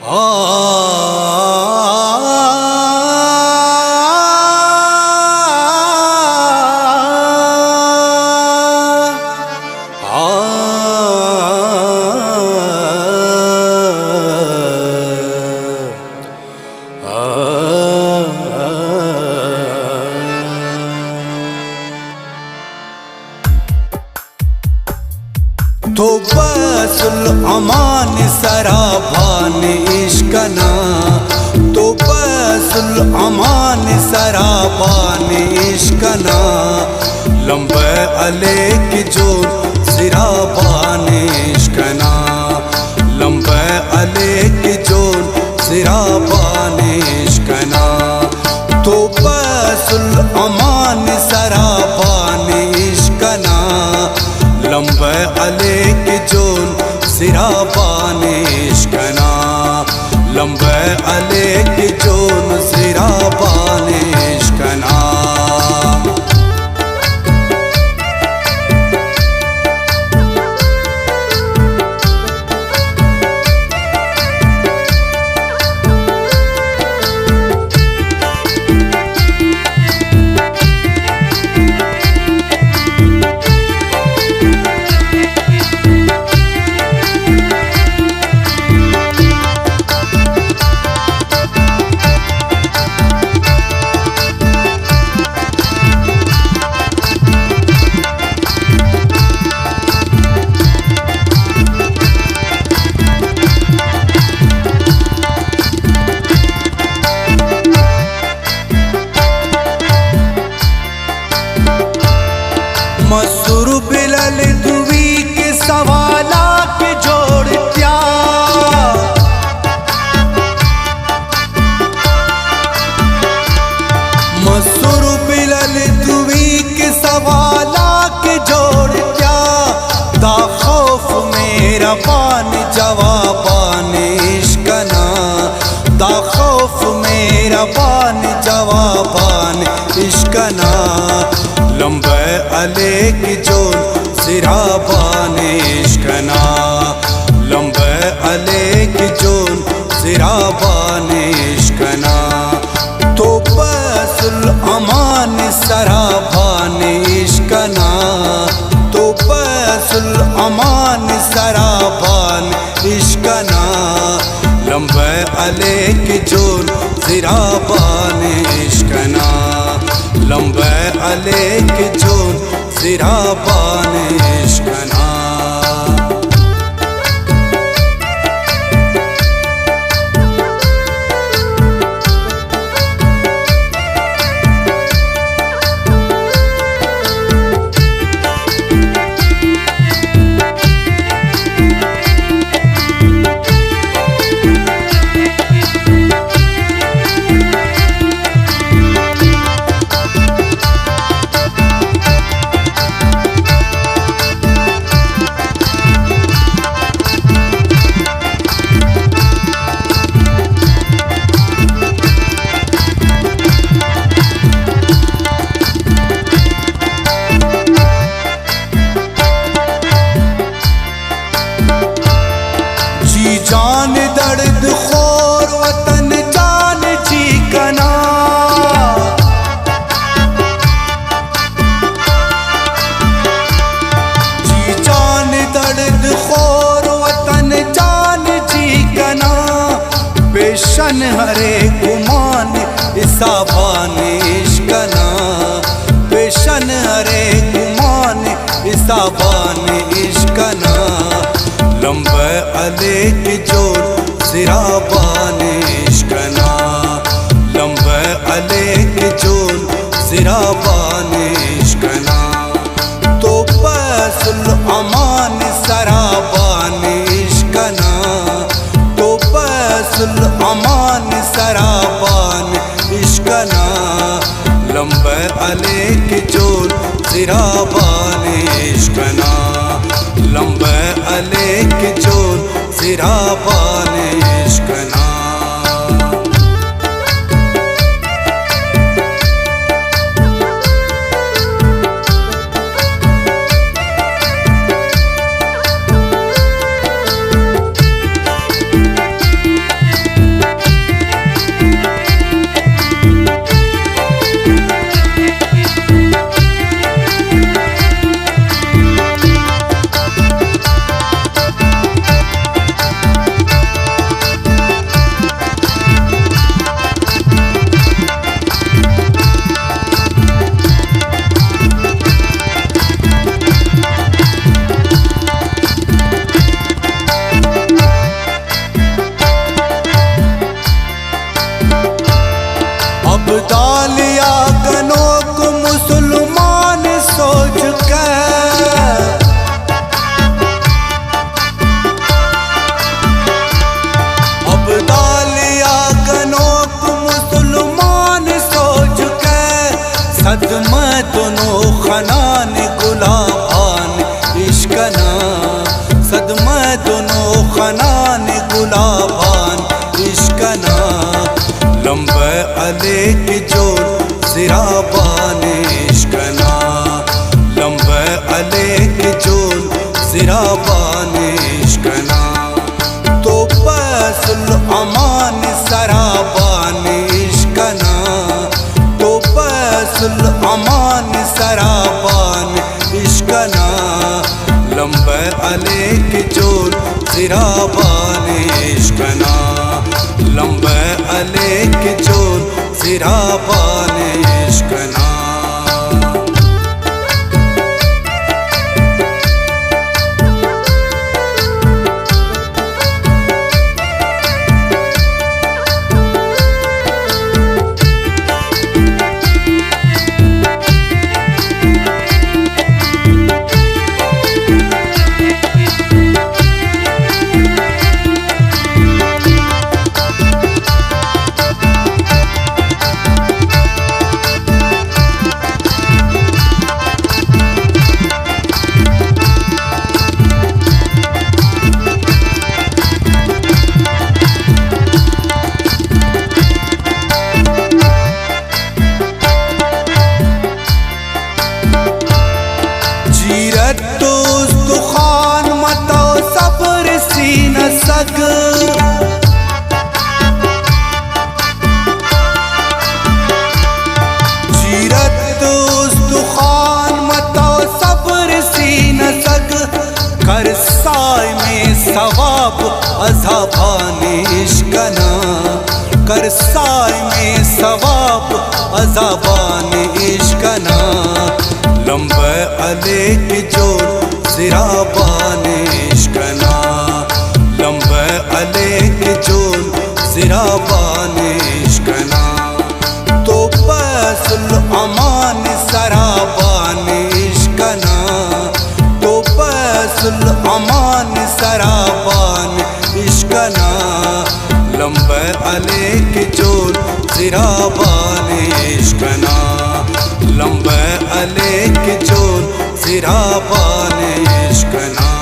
तो बसुल अमान सराबान इश्कना, तो बसुल अमान सराबान इश्कना, लंबे अले की जो सिराबान इश्कना, लंबे अले की जो सिराबान इश्कना, तो बसुल अमान सराबान इश्कना, लंबे अले की जोन सिराबान इश्कना, लंबे अले की जोन सिराबान इश्कना। मसूर बिलल दुवी के सवाला के जोड़त्या, मसूर बिलल दुवी के सवाला के जोड़त्या, दा खौफ मेरा पान जवाबान इश्कना, दा खौफ मेरा पान जवाबान इश्कना, लंबे अले की जोन सिराबान इश्कना, लंबे अले की जोन सिराबान इश्कना, तो बसुल अमान सराबान इश्कना, तो बसुल अमान सराबान इश्कना, लंबे अले की जोन सिराबान इश्कना, लंबे अले की जोन सिराबान इश्कना। जान दर्द खोर वतन जान चीकना, जी जान दर्द खोर वतन जान चीकना, बेशन हरे गुमान इसाबान इश्कना, बेशन हरे गुमान इसाबान इश्कना, लंबे अले की जोन सिराबान इश्कना, लंबे अले की जोन सिराबान इश्कना, तो बसुल अमान सराबान इश्कना, तो बसुल अमान सराबान इश्कना, लंबे अले की जोन सिराबान इश्कना, लंबे अले की जोन सिराबान इश्कना। अलेक जोर ज़िराबान इश्कना, लंबे अलेक जोर ज़िराबान इश्कना। तो बसुल अमान सराबान इश्कना, तो बसुल अमान सराबान इश्कना, लंबे अलेक जोर ज़िराबान इश्कना, लंबे अलेक जोर ज़िराबान इश्कना। खान मतो सब्र सीन सग, जीरत दोस्त खान मतो सब्र सीन सग, कर साय में सवाब अज़ाबान इश्कना, कर साय में सवाब अज़ाबान इश्कना, लंबे अलेक जोर ज़िराबान इश्कना, लंबे अलेक जोर ज़िराबान इश्कना। तो बसुल अमान सराबान इश्कना, तो बसुल अमान सराबान इश्कना, लंबे अलेक जोर ज़िराबान इश्कना, लंबे अलेक जोर ज़िराबान इश्कना।